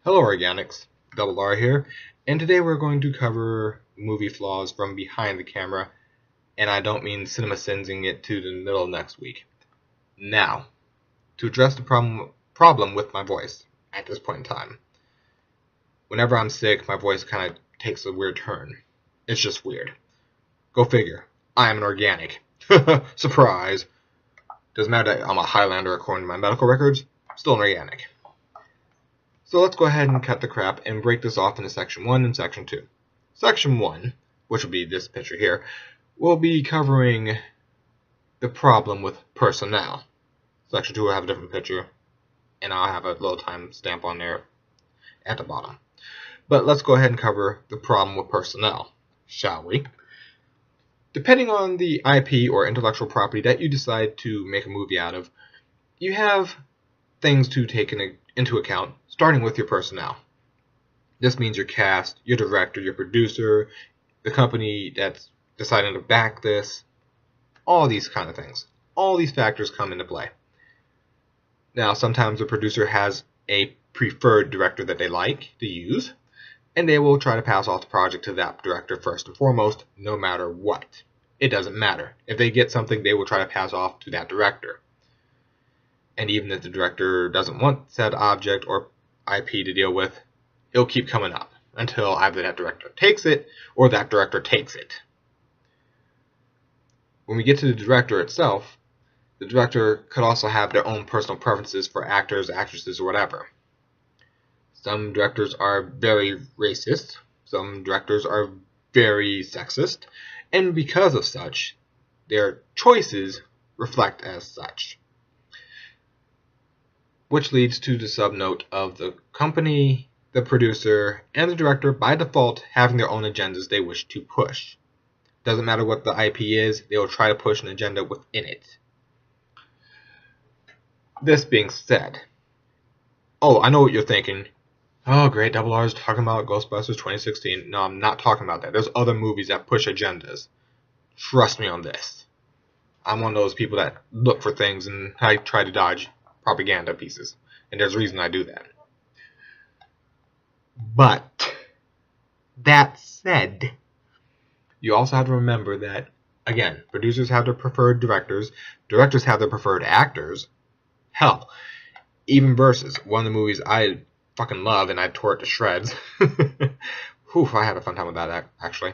Hello Organics, Double R here, and today we're going to cover movie flaws from behind the camera, and I don't mean cinema sending it to the middle of next week. Now, to address the problem with my voice at this point in time. Whenever I'm sick, my voice kind of takes a weird turn. It's just weird. Go figure. I am an organic. Surprise! Doesn't matter that I'm a Highlander according to my medical records, still an organic. So let's go ahead and cut the crap and break this off into Section 1 and Section 2. Section 1, which will be this picture here, will be covering the problem with personnel. Section 2 will have a different picture, and I'll have a little time stamp on there at the bottom. But let's go ahead and cover the problem with personnel, shall we? Depending on the IP or intellectual property that you decide to make a movie out of, you have things to take into account, starting with your personnel. This means your cast, your director, your producer, the company that's deciding to back this, all these kind of things. All these factors come into play. Now, sometimes the producer has a preferred director that they like to use, and they will try to pass off the project to that director first and foremost, no matter what. It doesn't matter. If they get something, they will try to pass off to that director. And even if the director doesn't want said object or IP to deal with, it'll keep coming up until either that director takes it or that director takes it. When we get to the director itself, the director could also have their own personal preferences for actors, actresses, or whatever. Some directors are very racist, some directors are very sexist, and because of such, their choices reflect as such. Which leads to the subnote of the company, the producer, and the director by default having their own agendas they wish to push. Doesn't matter what the IP is, they will try to push an agenda within it. This being said, I know what you're thinking. Oh great, Double R is talking about Ghostbusters 2016. No, I'm not talking about that. There's other movies that push agendas. Trust me on this. I'm one of those people that look for things and I try to dodge propaganda pieces, and there's a reason I do that. But that said, you also have to remember that, again, producers have their preferred directors, directors have their preferred actors. Hell, even Versus, one of the movies I fucking love and I tore it to shreds. Whew, I had a fun time with that, actually.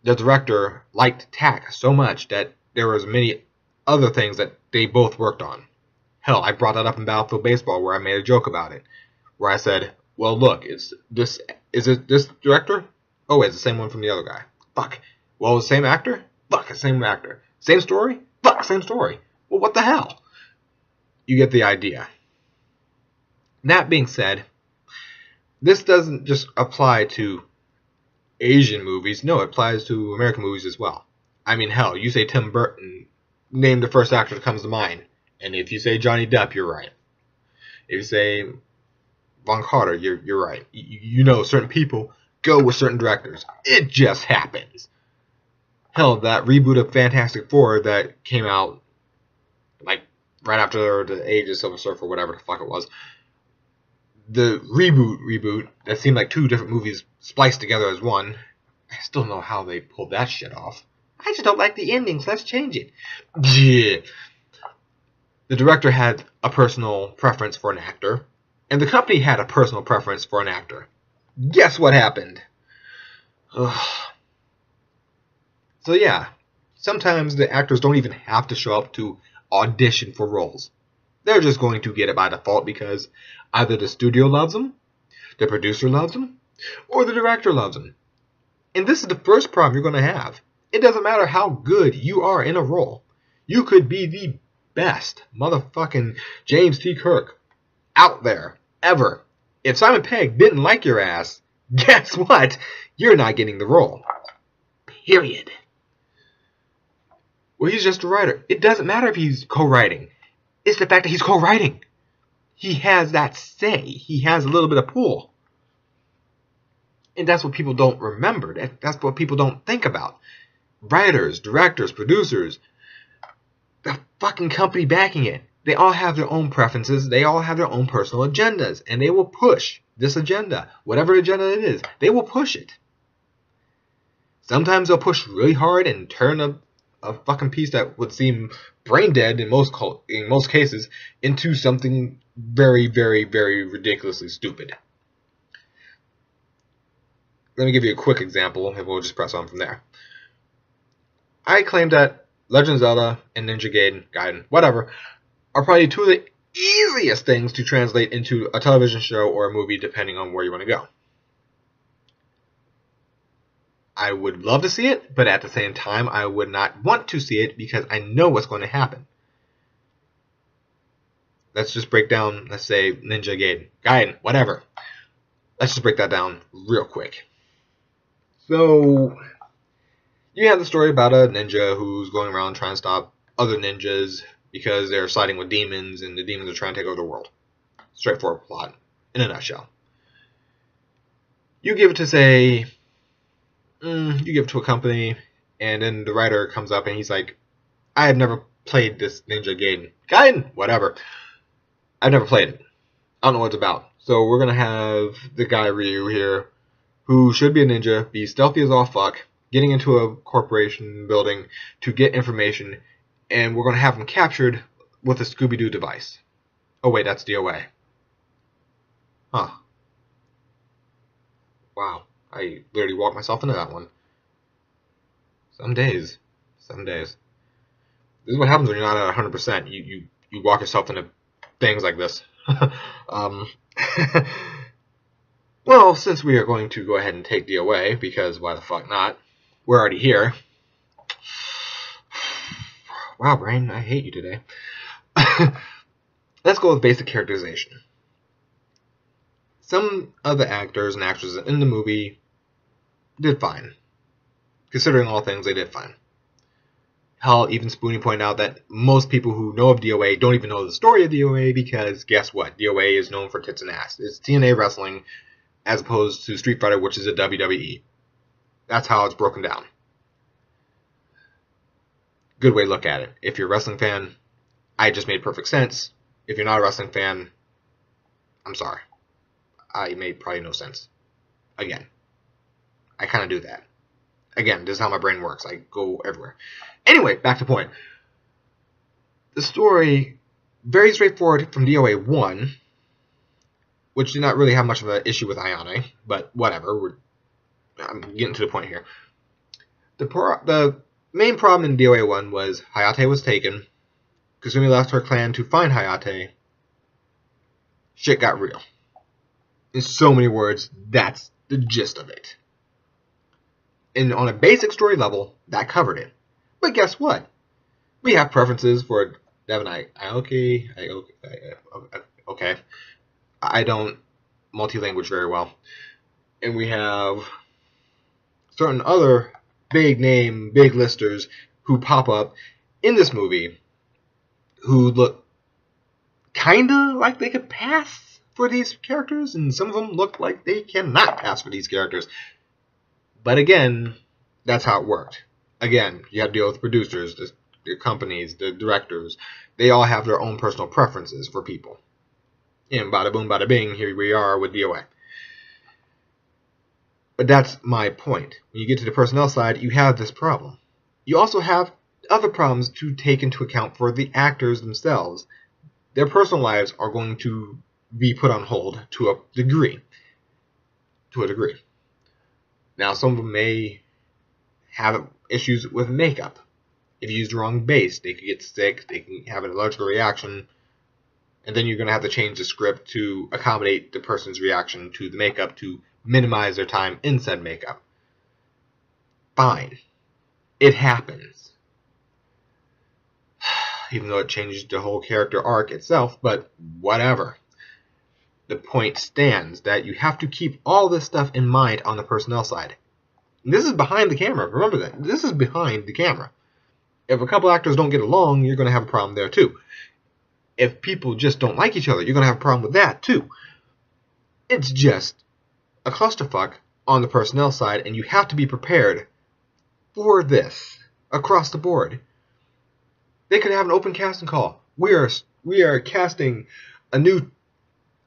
The director liked Tack so much that there was many other things that they both worked on. Hell, I brought that up in Battlefield Baseball where I made a joke about it. Where I said, well, look, is it this director? Oh, it's the same one from the other guy. Fuck. Well, the same actor? Fuck, the same actor. Same story? Fuck, same story. Well, what the hell? You get the idea. That being said, this doesn't just apply to Asian movies. No, it applies to American movies as well. I mean, hell, you say Tim Burton, name the first actor that comes to mind. And if you say Johnny Depp, you're right. If you say Von Carter, you're right. You know certain people go with certain directors. It just happens. Hell, that reboot of Fantastic Four that came out like right after the Age of Silver Surfer, whatever the fuck it was. The reboot that seemed like two different movies spliced together as one. I still don't know how they pulled that shit off. I just don't like the endings. Let's change it. Yeah. The director had a personal preference for an actor, and the company had a personal preference for an actor. Guess what happened? Ugh. So yeah, sometimes the actors don't even have to show up to audition for roles. They're just going to get it by default because either the studio loves them, the producer loves them, or the director loves them. And this is the first problem you're going to have. It doesn't matter how good you are in a role. You could be the best motherfucking James T. Kirk out there ever. If Simon Pegg didn't like your ass, guess what? You're not getting the role. Period. Well, he's just a writer. It doesn't matter if he's co-writing. It's the fact that he's co-writing. He has that say. He has a little bit of pull. And that's what people don't remember. That's what people don't think about. Writers, directors, producers, the fucking company backing it. They all have their own preferences. They all have their own personal agendas. And they will push this agenda, whatever agenda it is, they will push it. Sometimes they'll push really hard and turn a fucking piece that would seem brain dead in most cases into something very, very, very ridiculously stupid. Let me give you a quick example, and we'll just press on from there. I claim that Legend of Zelda and Ninja Gaiden, whatever, are probably two of the easiest things to translate into a television show or a movie, depending on where you want to go. I would love to see it, but at the same time, I would not want to see it because I know what's going to happen. Let's just break down, let's say, Ninja Gaiden, whatever. Let's just break that down real quick. So, you have the story about a ninja who's going around trying to stop other ninjas because they're siding with demons and the demons are trying to take over the world. Straightforward plot, in a nutshell. You give it to, say, you give it to a company, and then the writer comes up and he's like, I have never played this Ninja Gaiden, whatever. I've never played it. I don't know what it's about. So we're going to have the guy Ryu here, who should be a ninja, be stealthy as all fuck, getting into a corporation building to get information, and we're going to have him captured with a Scooby-Doo device. Oh wait, that's DOA. Huh. Wow. I literally walked myself into that one. Some days. This is what happens when you're not at 100%. You walk yourself into things like this. Well, since we are going to go ahead and take DOA, because why the fuck not? We're already here. Wow, brain, I hate you today. Let's go with basic characterization. Some of the actors and actresses in the movie did fine. Considering all things, they did fine. Hell, even Spoonie pointed out that most people who know of DOA don't even know the story of DOA because guess what? DOA is known for tits and ass. It's TNA wrestling as opposed to Street Fighter, which is a WWE. That's how it's broken down. Good way to look at it. If you're a wrestling fan, I just made perfect sense. If you're not a wrestling fan, I'm sorry. I made probably no sense. Again, I kind of do that. Again, this is how my brain works. I go everywhere. Anyway, back to point. The story, very straightforward from DOA 1, which did not really have much of an issue with Ayane, but whatever. I'm getting to the point here. The main problem in DOA 1 was Hayate was taken. Kasumi left her clan to find Hayate. Shit got real. In so many words, that's the gist of it. And on a basic story level, that covered it. But guess what? We have preferences for Devin Aoki. Okay. I don't multi-language very well. And we have certain other big name, big listers who pop up in this movie who look kinda like they could pass for these characters, and some of them look like they cannot pass for these characters. But again, that's how it worked. Again, you have to deal with producers, the companies, the directors. They all have their own personal preferences for people. And bada boom, bada bing, here we are with DOA. But that's my point. When you get to the personnel side, you have this problem. You also have other problems to take into account for the actors themselves. Their personal lives are going to be put on hold to a degree. Now, some of them may have issues with makeup. If you use the wrong base, they could get sick, they can have an allergical reaction, and then you're going to have to change the script to accommodate the person's reaction to the makeup to minimize their time in said makeup. Fine. It happens. Even though it changes the whole character arc itself, but whatever. The point stands that you have to keep all this stuff in mind on the personnel side. And this is behind the camera. Remember that. This is behind the camera. If a couple actors don't get along, you're going to have a problem there too. If people just don't like each other, you're going to have a problem with that too. It's just a clusterfuck on the personnel side, and you have to be prepared for this across the board. They could have an open casting call. We are casting a new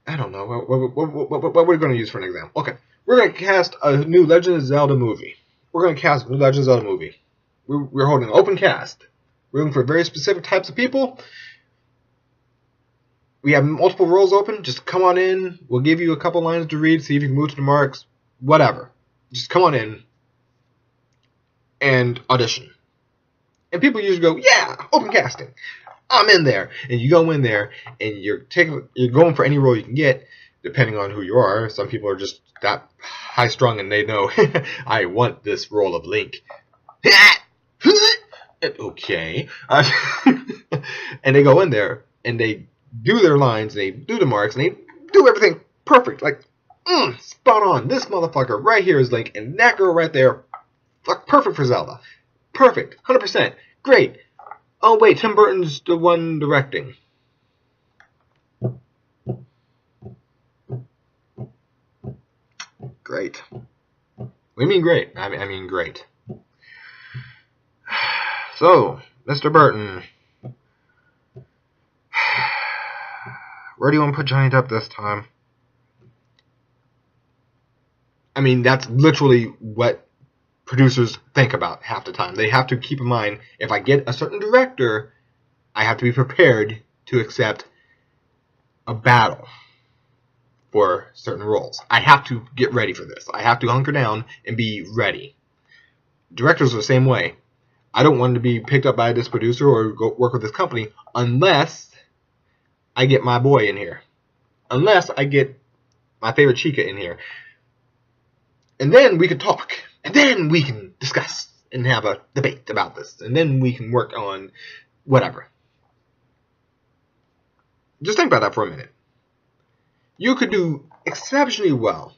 I don't know. What we're going to use for an example? Okay, we're going to cast a new Legend of Zelda movie. We're going to cast a new Legend of Zelda movie. We're holding an open cast. We're looking for very specific types of people. We have multiple roles open. Just come on in. We'll give you a couple lines to read, see if you can move to the marks. Whatever. Just come on in and audition. And people usually go, yeah, open casting. I'm in there. And you go in there and you're going for any role you can get, depending on who you are. Some people are just that high strung and they know I want this role of Link. Okay. And they go in there and they do their lines, they do the marks, and they do everything perfect. Like, spot on. This motherfucker right here is Link, and that girl right there, like, perfect for Zelda. Perfect. 100%. Great. Oh, wait, Tim Burton's the one directing. Great. What do you mean great? I mean great. So, Mr. Burton, where do you want to put Johnny Depp this time? I mean, that's literally what producers think about half the time. They have to keep in mind, if I get a certain director, I have to be prepared to accept a battle for certain roles. I have to get ready for this. I have to hunker down and be ready. Directors are the same way. I don't want to be picked up by this producer or go work with this company unless I get my boy in here. Unless I get my favorite chica in here. And then we can talk. And then we can discuss and have a debate about this. And then we can work on whatever. Just think about that for a minute. You could do exceptionally well.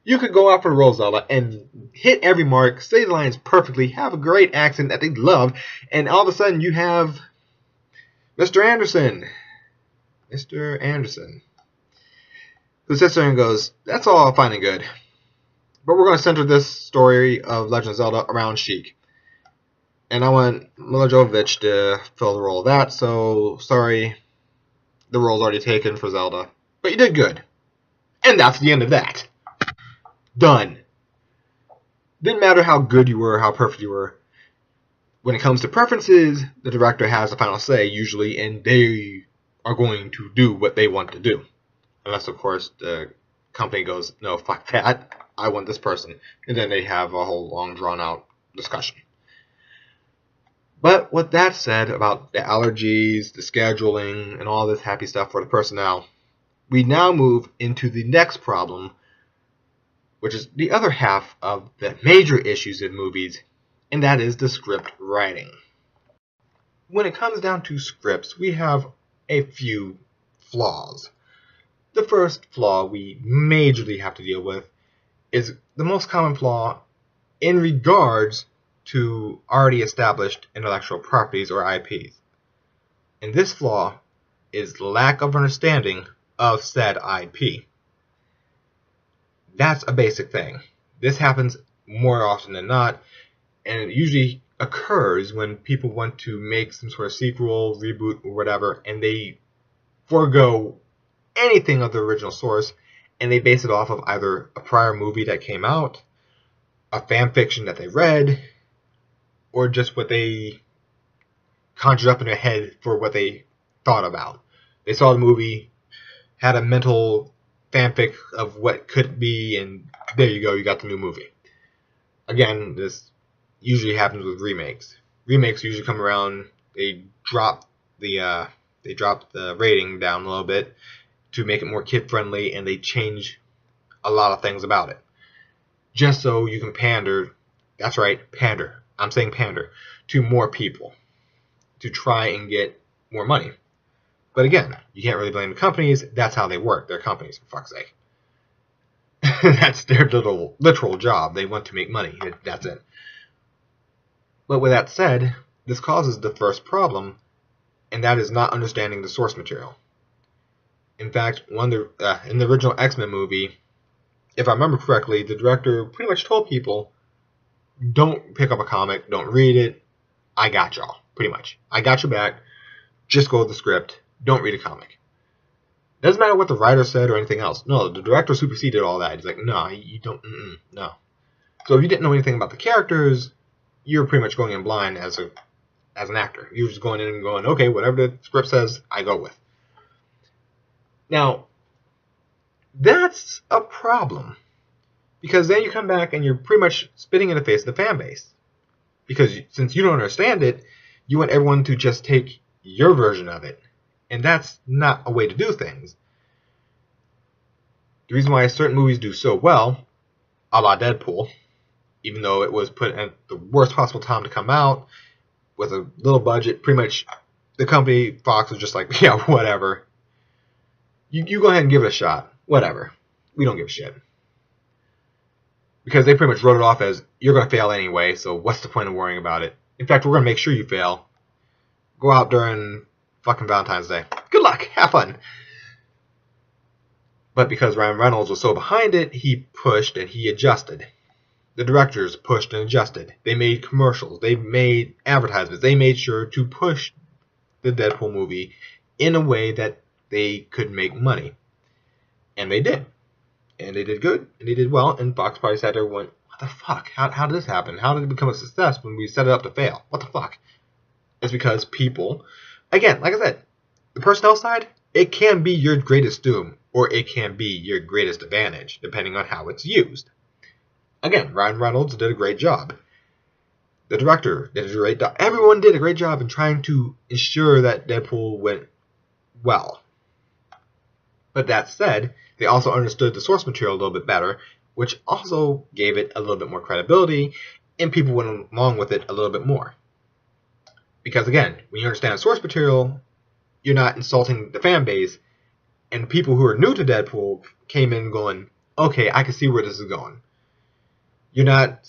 You could go out for Rosella and hit every mark, say the lines perfectly, have a great accent that they love, and all of a sudden you have Mr. Anderson. Mr. Anderson. Who sits there and goes, that's all fine and good. But we're going to center this story of Legend of Zelda around Sheik. And I want Mila Jovovich to fill the role of that, so sorry, the role's already taken for Zelda. But you did good. And that's the end of that. Done. Didn't matter how good you were, how perfect you were. When it comes to preferences, the director has the final say, usually, and they are going to do what they want to do. Unless, of course, the company goes, no, fuck that, I want this person. And then they have a whole long, drawn-out discussion. But with that said about the allergies, the scheduling, and all this happy stuff for the personnel, we now move into the next problem, which is the other half of the major issues in movies, and that is the script writing. When it comes down to scripts, we have a few flaws. The first flaw we majorly have to deal with is the most common flaw in regards to already established intellectual properties or IPs. And this flaw is lack of understanding of said IP. That's a basic thing. This happens more often than not, and it usually occurs when people want to make some sort of sequel, reboot, or whatever, and they forego anything of the original source, and they base it off of either a prior movie that came out, a fan fiction that they read, or just what they conjured up in their head for what they thought about. They saw the movie, had a mental fanfic of what could be, and there you go, you got the new movie. Again, this usually happens with remakes. Remakes usually come around, they drop the rating down a little bit to make it more kid-friendly, and they change a lot of things about it. Just so you can pander, that's right, pander, I'm saying pander, to more people to try and get more money. But again, you can't really blame the companies, that's how they work, they're companies, for fuck's sake. That's their literal job, they want to make money, that's it. But with that said, this causes the first problem, and that is not understanding the source material. In fact, in the original X-Men movie, if I remember correctly, the director pretty much told people, don't pick up a comic, don't read it, I got y'all, pretty much. I got your back, just go with the script, don't read a comic. Doesn't matter what the writer said or anything else. No, the director superseded all that. He's like, no, you don't, no. So if you didn't know anything about the characters, you're pretty much going in blind as an actor. You're just going in and going, okay, whatever the script says, I go with. Now, that's a problem. Because then you come back and you're pretty much spitting in the face of the fan base. Because since you don't understand it, you want everyone to just take your version of it. And that's not a way to do things. The reason why certain movies do so well, a la Deadpool, even though it was put at the worst possible time to come out, with a little budget, pretty much the company, Fox, was just like, yeah, whatever. You go ahead and give it a shot. Whatever. We don't give a shit. Because they pretty much wrote it off as, you're going to fail anyway, so what's the point of worrying about it? In fact, we're going to make sure you fail. Go out during fucking Valentine's Day. Good luck. Have fun. But because Ryan Reynolds was so behind it, he pushed and he adjusted. The directors pushed and adjusted. They made commercials. They made advertisements. They made sure to push the Deadpool movie in a way that they could make money. And they did. And they did good. And they did well. And Fox probably sat there and went, what the fuck? How did this happen? How did it become a success when we set it up to fail? What the fuck? It's because people, again, like I said, the personnel side, it can be your greatest doom. Or it can be your greatest advantage, depending on how it's used. Again, Ryan Reynolds did a great job. The director did a great job. Everyone did a great job in trying to ensure that Deadpool went well. But that said, they also understood the source material a little bit better, which also gave it a little bit more credibility, and people went along with it a little bit more. Because again, when you understand the source material, you're not insulting the fan base, and people who are new to Deadpool came in going, okay, I can see where this is going. You're not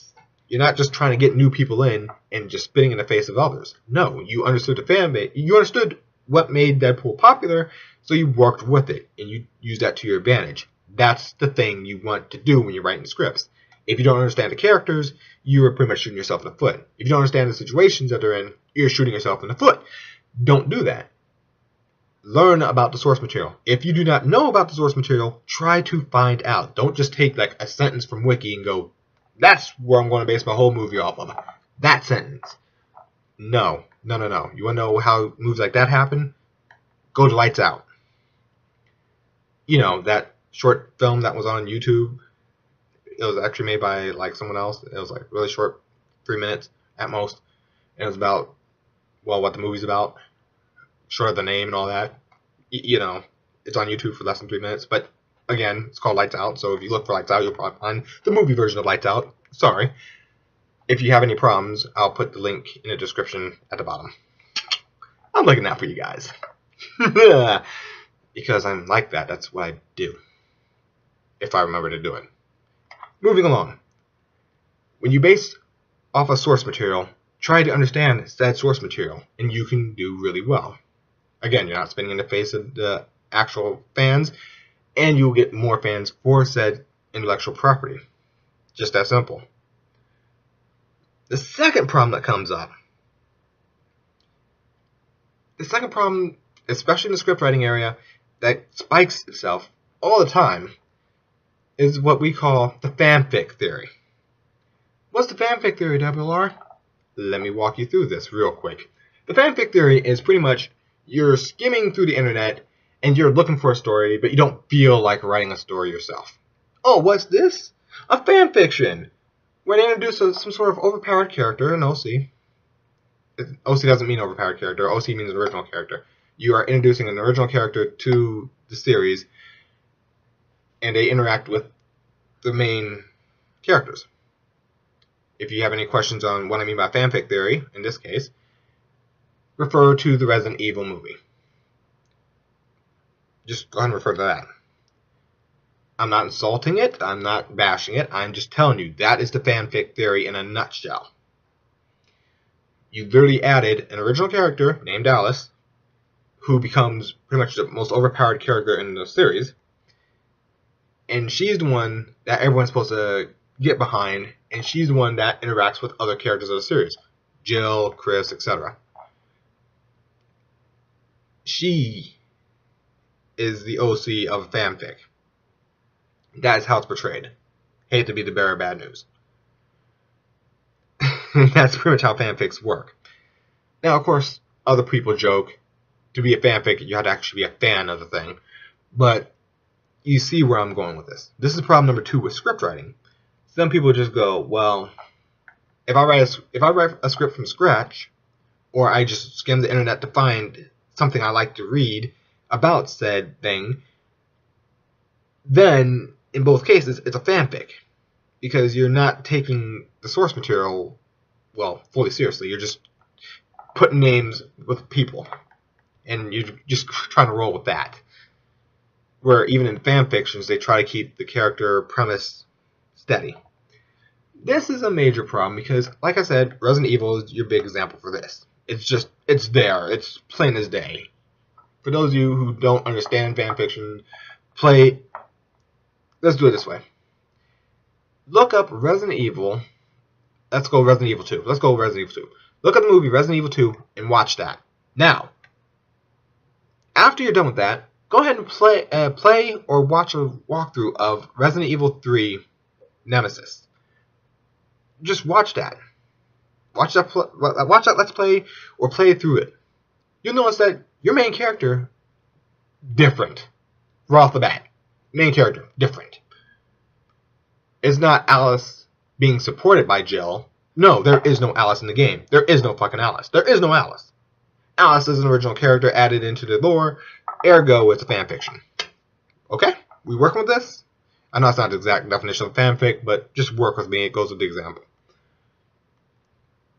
just trying to get new people in and just spitting in the face of others. No, you understood the fan base. You understood what made Deadpool popular, so you worked with it, and you used that to your advantage. That's the thing you want to do when you're writing scripts. If you don't understand the characters, you are pretty much shooting yourself in the foot. If you don't understand the situations that they're in, you're shooting yourself in the foot. Don't do that. Learn about the source material. If you do not know about the source material, try to find out. Don't just take like a sentence from Wiki and go, that's where I'm going to base my whole movie off of. That sentence. No. You want to know how movies like that happen? Go to Lights Out. You know, that short film that was on YouTube. It was actually made by like someone else. It was like really short, 3 minutes at most. And it was about, well, what the movie's about. Short of the name and all that. You know, it's on YouTube for less than 3 minutes. But again, it's called Lights Out. So if you look for Lights Out, you'll probably find the movie version of Lights Out. Sorry. If you have any problems, I'll put the link in the description at the bottom. I'm looking out for you guys. Because I'm like that. That's what I do. If I remember to do it. Moving along. When you base off a source material, try to understand that source material, and you can do really well. Again, you're not spinning in the face of the actual fans, and you'll get more fans for said intellectual property. Just that simple. The second problem that comes up, especially in the script writing area, that spikes itself all the time, is what we call the fanfic theory. What's the fanfic theory, WLR? Let me walk you through this real quick. The fanfic theory is pretty much you're skimming through the internet and you're looking for a story, but you don't feel like writing a story yourself. Oh, what's this? A fanfiction! Where they introduce some sort of overpowered character, an OC. OC doesn't mean overpowered character. OC means an original character. You are introducing an original character to the series, and they interact with the main characters. If you have any questions on what I mean by fanfic theory, in this case, refer to the Resident Evil movie. Just go ahead and refer to that. I'm not insulting it. I'm not bashing it. I'm just telling you that is the fanfic theory in a nutshell. You literally added an original character named Alice, who becomes pretty much the most overpowered character in the series, and she's the one that everyone's supposed to get behind, and she's the one that interacts with other characters of the series. Jill, Chris, etc. She is the OC of a fanfic. That is how it's portrayed. Hate to be the bearer of bad news. That's pretty much how fanfics work. Now, of course, other people joke, to be a fanfic, you have to actually be a fan of the thing. But you see where I'm going with this. This is problem number 2 with script writing. Some people just go, well, if I write a script from scratch, or I just skim the internet to find something I like to read about said thing, then in both cases it's a fanfic, because you're not taking the source material, well, fully seriously. You're just putting names with people, and you're just trying to roll with that. Where even in fan fictions, they try to keep the character premise steady. This is a major problem because, like I said, Resident Evil is your big example for this. It's there. It's plain as day. For those of you who don't understand fan fiction, let's do it this way. Look up Resident Evil. Let's go Resident Evil 2. Look up the movie Resident Evil 2 and watch that. Now, after you're done with that, go ahead and play or watch a walkthrough of Resident Evil 3 Nemesis. Just watch that. Watch that Let's Play or play through it. You'll notice that your main character, different. Right off the bat. Main character, different. It's not Alice being supported by Jill. No, there is no Alice in the game. There is no fucking Alice. There is no Alice. Alice is an original character added into the lore. Ergo, it's a fanfiction. Okay? We working with this? I know it's not the exact definition of fanfic, but just work with me. It goes with the example.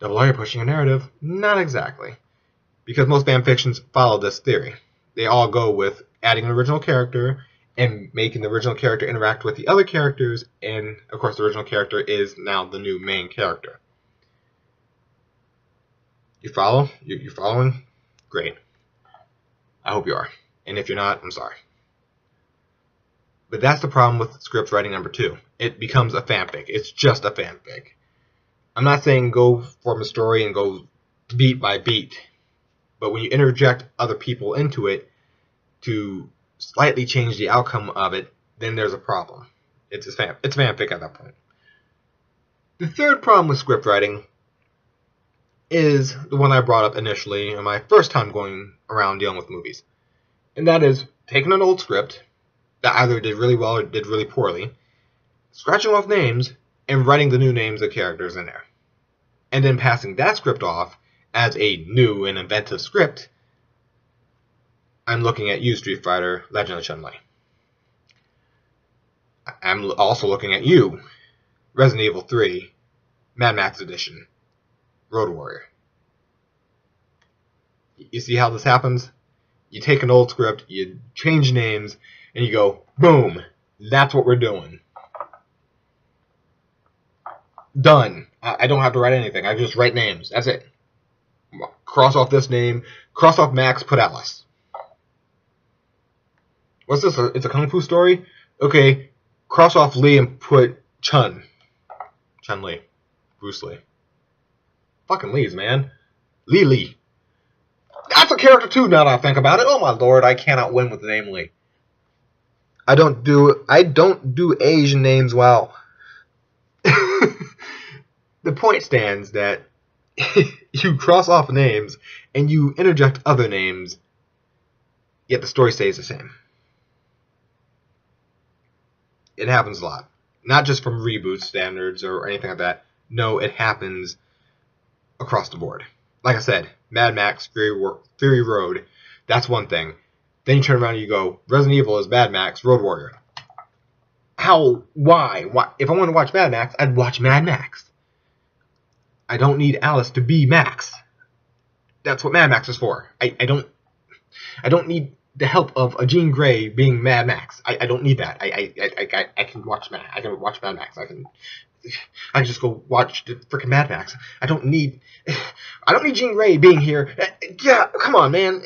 Double, are you pushing a narrative? Not exactly. Because most fanfictions follow this theory. They all go with adding an original character and making the original character interact with the other characters, and of course the original character is now the new main character. You follow? You following? Great. I hope you are. And if you're not, I'm sorry. But that's the problem with script writing number 2. It becomes a fanfic. It's just a fanfic. I'm not saying go from a story and go beat by beat. But when you interject other people into it to slightly change the outcome of it, then there's a problem. It's fanfic at that point. The third problem with script writing is the one I brought up initially in my first time going around dealing with movies. And that is taking an old script that either did really well or did really poorly, scratching off names, and writing the new names of characters in there. And then passing that script off as a new and inventive script. I'm looking at you, Street Fighter, Legend of Chun-Li. I'm also looking at you, Resident Evil 3, Mad Max Edition, Road Warrior. You see how this happens? You take an old script, you change names, and you go, boom, that's what we're doing. Done. I don't have to write anything. I just write names. That's it. Cross off this name, cross off Max, put Alice. What's this? It's a Kung Fu story? Okay, cross off Lee and put Chun-Li. Bruce Lee. Fucking Lee's, man. Lee. That's a character too, now that I think about it. Oh my lord, I cannot win with the name Lee. I don't do Asian names well. The point stands that you cross off names and you interject other names, yet the story stays the same. It happens a lot. Not just from reboot standards or anything like that. No, it happens across the board. Like I said, Mad Max, Fury Road, that's one thing. Then you turn around and you go, Resident Evil is Mad Max, Road Warrior. How? Why? If I want to watch Mad Max, I'd watch Mad Max. I don't need Alice to be Max. That's what Mad Max is for. I don't need the help of a Jean Grey being Mad Max. I don't need that. I can watch Mad Max. I can just go watch the freaking Mad Max. I don't need Jean Grey being here. Yeah, come on, man.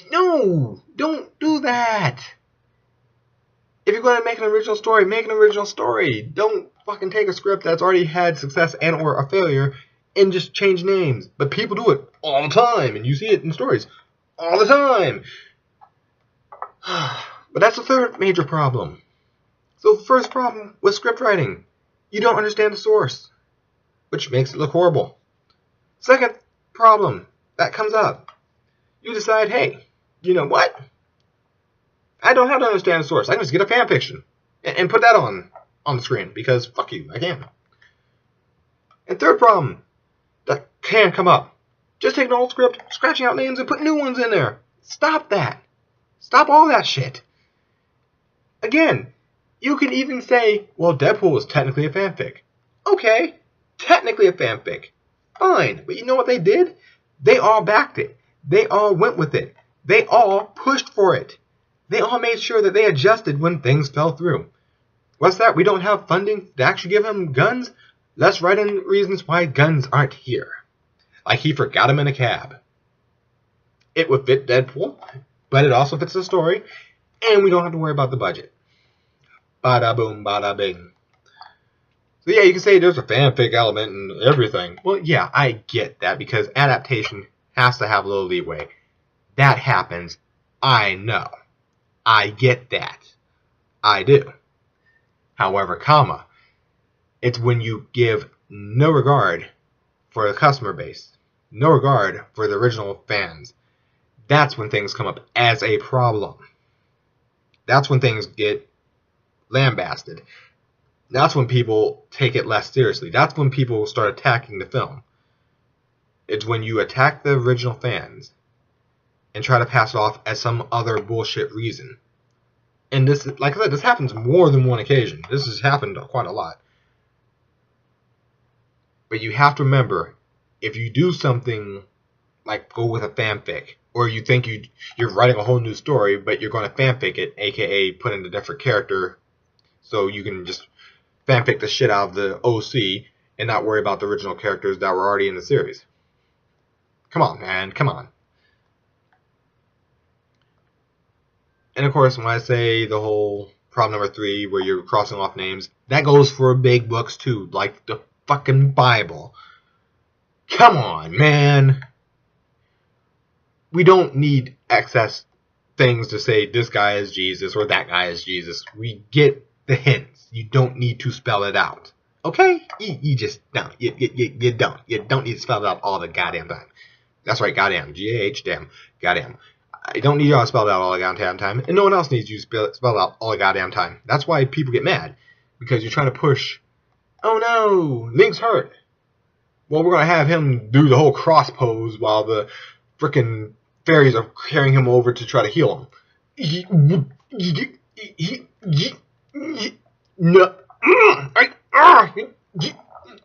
Don't do that. If you're going to make an original story, make an original story. Don't fucking take a script that's already had success and or a failure and just change names. But people do it all the time, and you see it in stories all the time. But that's the third major problem. So the first problem with script writing, you don't understand the source, which makes it look horrible. Second problem that comes up, you decide, hey, you know what? I don't have to understand the source. I can just get a fan fiction and put that on the screen because fuck you, I can. And third problem that can come up, just take an old script, scratching out names and put new ones in there. Stop that. Stop all that shit. Again, you can even say, well, Deadpool was technically a fanfic. Okay, technically a fanfic. Fine, but you know what they did? They all backed it. They all went with it. They all pushed for it. They all made sure that they adjusted when things fell through. What's that? We don't have funding to actually give him guns? Let's write in reasons why guns aren't here. Like he forgot them in a cab. It would fit Deadpool, but it also fits the story, and we don't have to worry about the budget. Bada boom, bada bing. So yeah, you can say there's a fanfic element and everything. Well, yeah, I get that because adaptation has to have a little leeway. That happens. I know. I get that. I do. However, it's when you give no regard for the customer base, no regard for the original fans. That's when things come up as a problem. That's when things get lambasted. That's when people take it less seriously. That's when people start attacking the film. It's when you attack the original fans and try to pass it off as some other bullshit reason. And this, like I said, this happens more than one occasion. This has happened quite a lot. But you have to remember, if you do something like go with a fanfic, or you think you're writing a whole new story, but you're going to fanfic it, aka put in a different character, so you can just fanfic the shit out of the OC and not worry about the original characters that were already in the series. Come on, man, come on. And of course, when I say the whole problem number 3, where you're crossing off names, that goes for big books too, like the fucking Bible. Come on, man. We don't need excess things to say this guy is Jesus or that guy is Jesus. We get the hints. You don't need to spell it out. Okay? You just don't. You don't. You don't need to spell it out all the goddamn time. That's right, goddamn. G-A-H, damn. Goddamn. I don't need y'all to spell it out all the goddamn time, and no one else needs you to spell it out all the goddamn time. That's why people get mad, because you're trying to push, oh no, Link's hurt. Well, we're going to have him do the whole cross pose while the frickin' fairies are carrying him over to try to heal him. No.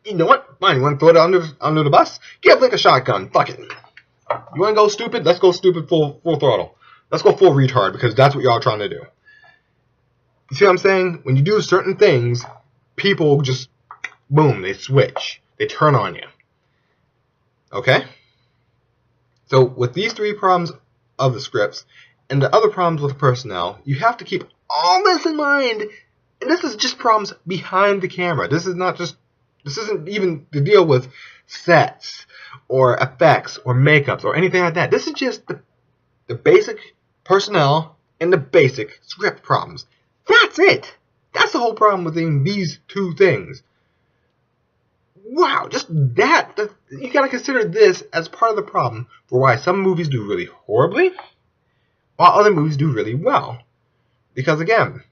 You know what? Fine, you want to throw it under the bus? Give Link a shotgun. Fuck it. You want to go stupid? Let's go stupid full throttle. Let's go full retard, because that's what y'all are trying to do. You see what I'm saying? When you do certain things, people just, boom, they switch. They turn on you. Okay? So with these 3 problems of the scripts and the other problems with the personnel, you have to keep all this in mind. And this is just problems behind the camera. This isn't even to deal with sets or effects or makeups or anything like that. This is just the basic personnel and the basic script problems. That's it. That's the whole problem with these 2 things. Wow, just that. You gotta consider this as part of the problem for why some movies do really horribly, while other movies do really well. Because again,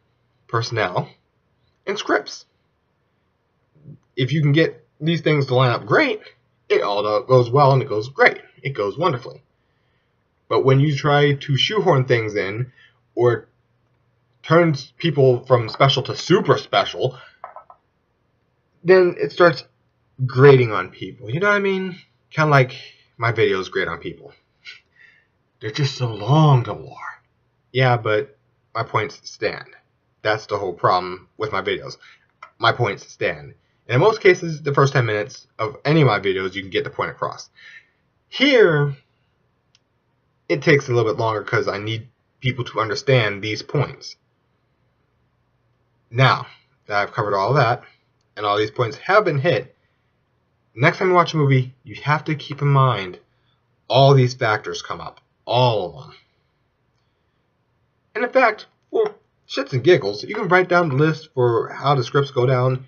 personnel and scripts. If you can get these things to line up great, it all goes well and it goes great. It goes wonderfully. But when you try to shoehorn things in, or turn people from special to super special, then it starts grating on people. You know what I mean? Kind of like my videos grate on people. They're just so long to war. Yeah, but my points stand. That's the whole problem with my videos. My points stand. And in most cases, the first 10 minutes of any of my videos, you can get the point across. Here, it takes a little bit longer because I need people to understand these points. Now that I've covered all of that, and all these points have been hit, next time you watch a movie, you have to keep in mind all these factors come up. All of them. And in fact, for shits and giggles, you can write down the list for how the scripts go down,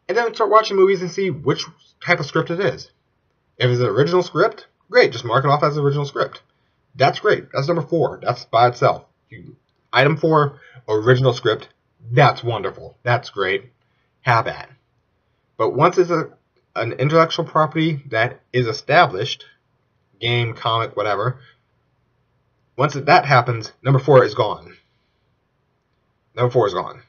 and then start watching movies and see which type of script it is. If it's an original script, great, just mark it off as an original script. That's great. That's number 4. That's by itself. Item 4, original script. That's wonderful. That's great. Have at. But once it's an intellectual property that is established, game, comic, whatever, once that happens, number 4 is gone. Number 4 is gone.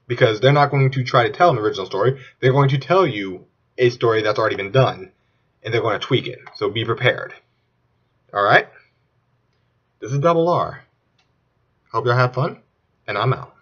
Because they're not going to try to tell an original story. They're going to tell you a story that's already been done, and they're going to tweak it. So be prepared. Alright? This is Double R. Hope y'all had fun, and I'm out.